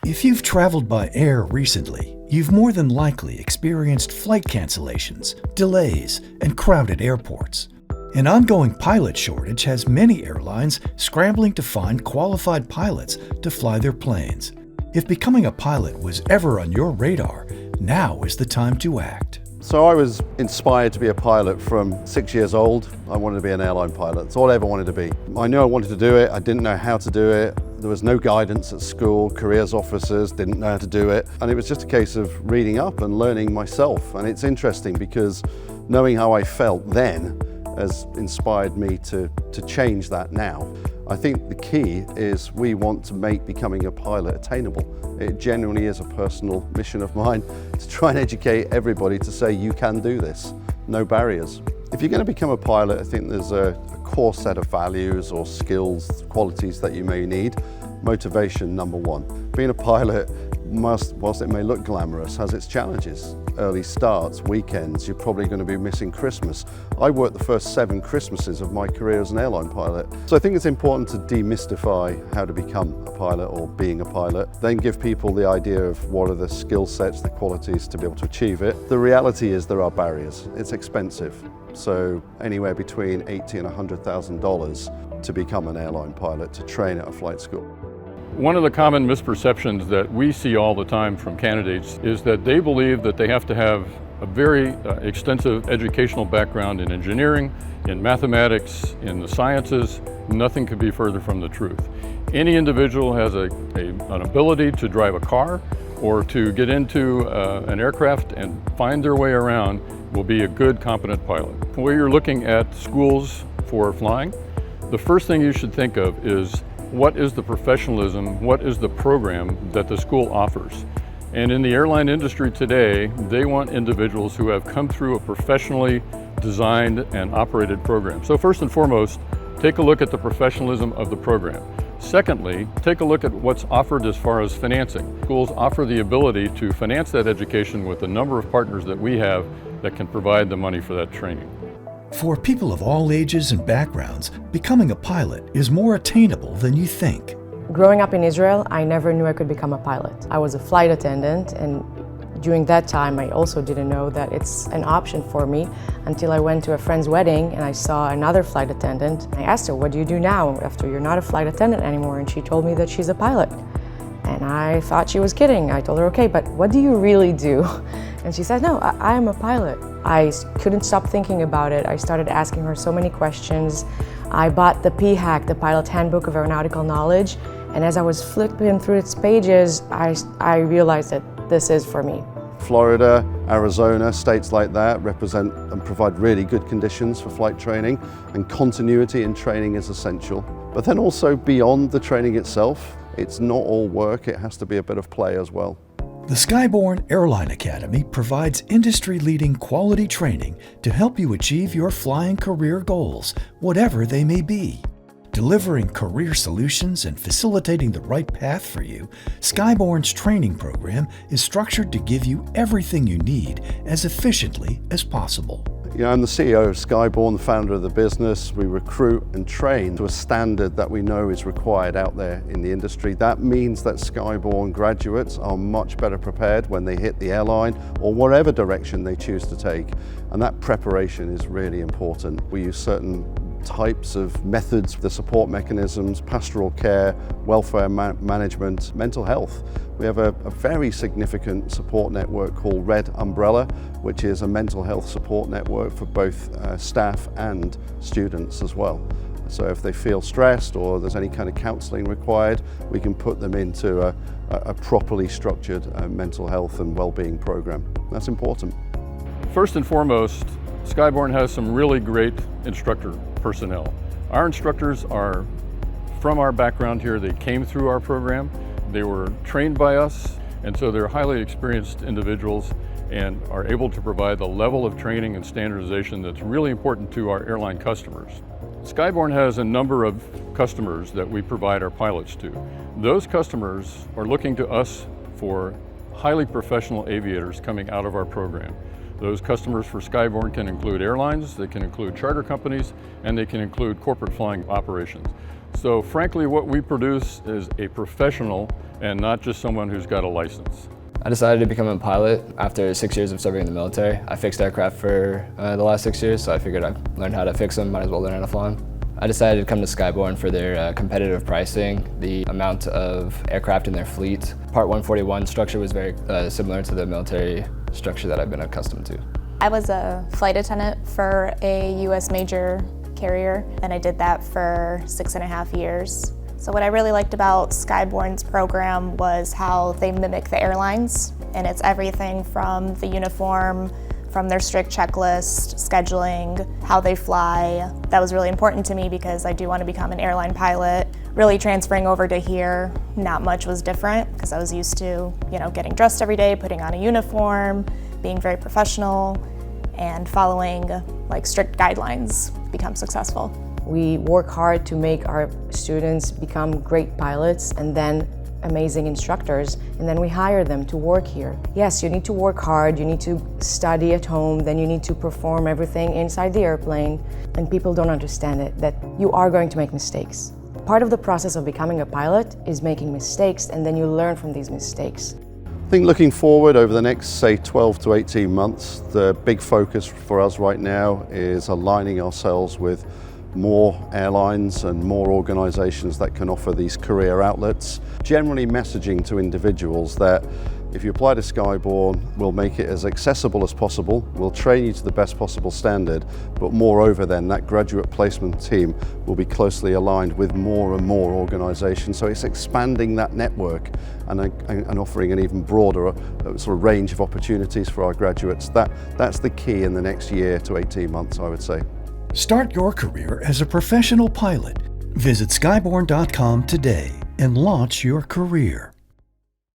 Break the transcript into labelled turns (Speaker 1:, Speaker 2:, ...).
Speaker 1: If you've traveled by air recently, you've more than likely experienced flight cancellations, delays, and crowded airports. An ongoing pilot shortage has many airlines scrambling to find qualified pilots to fly their planes. If becoming a pilot was ever on your radar, now is the time to act.
Speaker 2: So I was inspired to be a pilot from 6 years old. I wanted to be an airline pilot. That's all I ever wanted to be. I knew I wanted to do it. I didn't know how to do it. There was no guidance at school. Careers officers didn't know how to do it. And it was just a case of reading up and learning myself. And it's interesting because knowing how I felt then has inspired me to change that now. I think the key is we want to make becoming a pilot attainable. It genuinely is a personal mission of mine to try and educate everybody to say you can do this, no barriers. If you're going to become a pilot, I think there's a core set of values or skills, qualities that you may need. Motivation, number one. Being a pilot, whilst it may look glamorous, has its challenges. Early starts, weekends, you're probably going to be missing Christmas. I worked the first 7 Christmases of my career as an airline pilot. So I think it's important to demystify how to become a pilot or being a pilot, then give people the idea of what are the skill sets, the qualities to be able to achieve it. The reality is there are barriers. It's expensive. So anywhere between $80,000 and $100,000 to become an airline pilot, to train at a flight school.
Speaker 3: One of the common misperceptions that we see all the time from candidates is that they believe that they have to have a very extensive educational background in engineering, in mathematics, in the sciences. Nothing could be further from the truth. Any individual has an ability to drive a car or to get into an aircraft and find their way around will be a good, competent pilot. When you're looking at schools for flying, the first thing you should think of is what is the professionalism, what is the program that the school offers? And in the airline industry today, they want individuals who have come through a professionally designed and operated program. So first and foremost, take a look at the professionalism of the program. Secondly, take a look at what's offered as far as financing. Schools offer the ability to finance that education with a number of partners that we have that can provide the money for that training.
Speaker 1: For people of all ages and backgrounds, becoming a pilot is more attainable than you think.
Speaker 4: Growing up in Israel, I never knew I could become a pilot. I was a flight attendant, and during that time I also didn't know that it's an option for me until I went to a friend's wedding and I saw another flight attendant. I asked her, "What do you do now after you're not a flight attendant anymore?" And she told me that she's a pilot. And I thought she was kidding. I told her, "Okay, but what do you really do?" And she said, "No, I am a pilot." I couldn't stop thinking about it. I started asking her so many questions. I bought the PHAK, the Pilot Handbook of Aeronautical Knowledge, and as I was flipping through its pages, I realized that this is for me.
Speaker 2: Florida, Arizona, states like that represent and provide really good conditions for flight training, and continuity in training is essential. But then also beyond the training itself, it's not all work, it has to be a bit of play as well.
Speaker 1: The Skyborne Airline Academy provides industry-leading quality training to help you achieve your flying career goals, whatever they may be. Delivering career solutions and facilitating the right path for you, Skyborne's training program is structured to give you everything you need as efficiently as possible.
Speaker 2: I'm the CEO of Skyborne, the founder of the business. We recruit and train to a standard that we know is required out there in the industry. That means that Skyborne graduates are much better prepared when they hit the airline or whatever direction they choose to take. And that preparation is really important. We use certain types of methods, the support mechanisms, pastoral care, welfare management, mental health. We have a very significant support network called Red Umbrella, which is a mental health support network for both staff and students as well. So if they feel stressed or there's any kind of counselling required, we can put them into a properly structured mental health and well-being program. That's important.
Speaker 3: First and foremost, Skyborne has some really great instructor personnel. Our instructors are from our background here. They came through our program. They were trained by us, and so they're highly experienced individuals and are able to provide the level of training and standardization that's really important to our airline customers. Skyborne has a number of customers that we provide our pilots to. Those customers are looking to us for highly professional aviators coming out of our program. Those customers for Skyborne can include airlines, they can include charter companies, and they can include corporate flying operations. So frankly, what we produce is a professional and not just someone who's got a license.
Speaker 5: I decided to become a pilot after 6 years of serving in the military. I fixed aircraft for the last 6 years, so I figured I'd learned how to fix them, might as well learn how to fly them. I decided to come to Skyborne for their competitive pricing, the amount of aircraft in their fleet. Part 141 structure was very similar to the military structure that I've been accustomed to.
Speaker 6: I was a flight attendant for a U.S. major carrier, and I did that for 6.5 years. So what I really liked about Skyborne's program was how they mimic the airlines, and it's everything from the uniform, from their strict checklist, scheduling, how they fly. That was really important to me because I do want to become an airline pilot. Really transferring over to here, not much was different because I was used to, getting dressed every day, putting on a uniform, being very professional, and following strict guidelines to become successful.
Speaker 4: We work hard to make our students become great pilots and then amazing instructors, and then we hire them to work here. Yes, you need to work hard, you need to study at home, then you need to perform everything inside the airplane, and people don't understand it, that you are going to make mistakes. Part of the process of becoming a pilot is making mistakes, and then you learn from these mistakes.
Speaker 2: I think looking forward over the next, say, 12 to 18 months, the big focus for us right now is aligning ourselves with more airlines and more organisations that can offer these career outlets. Generally messaging to individuals that if you apply to Skyborne, we'll make it as accessible as possible, we'll train you to the best possible standard, but moreover then that graduate placement team will be closely aligned with more and more organisations. So it's expanding that network and offering an even broader sort of range of opportunities for our graduates. That's the key in the next year to 18 months, I would say.
Speaker 1: Start your career as a professional pilot. Visit skyborne.com today and launch your career.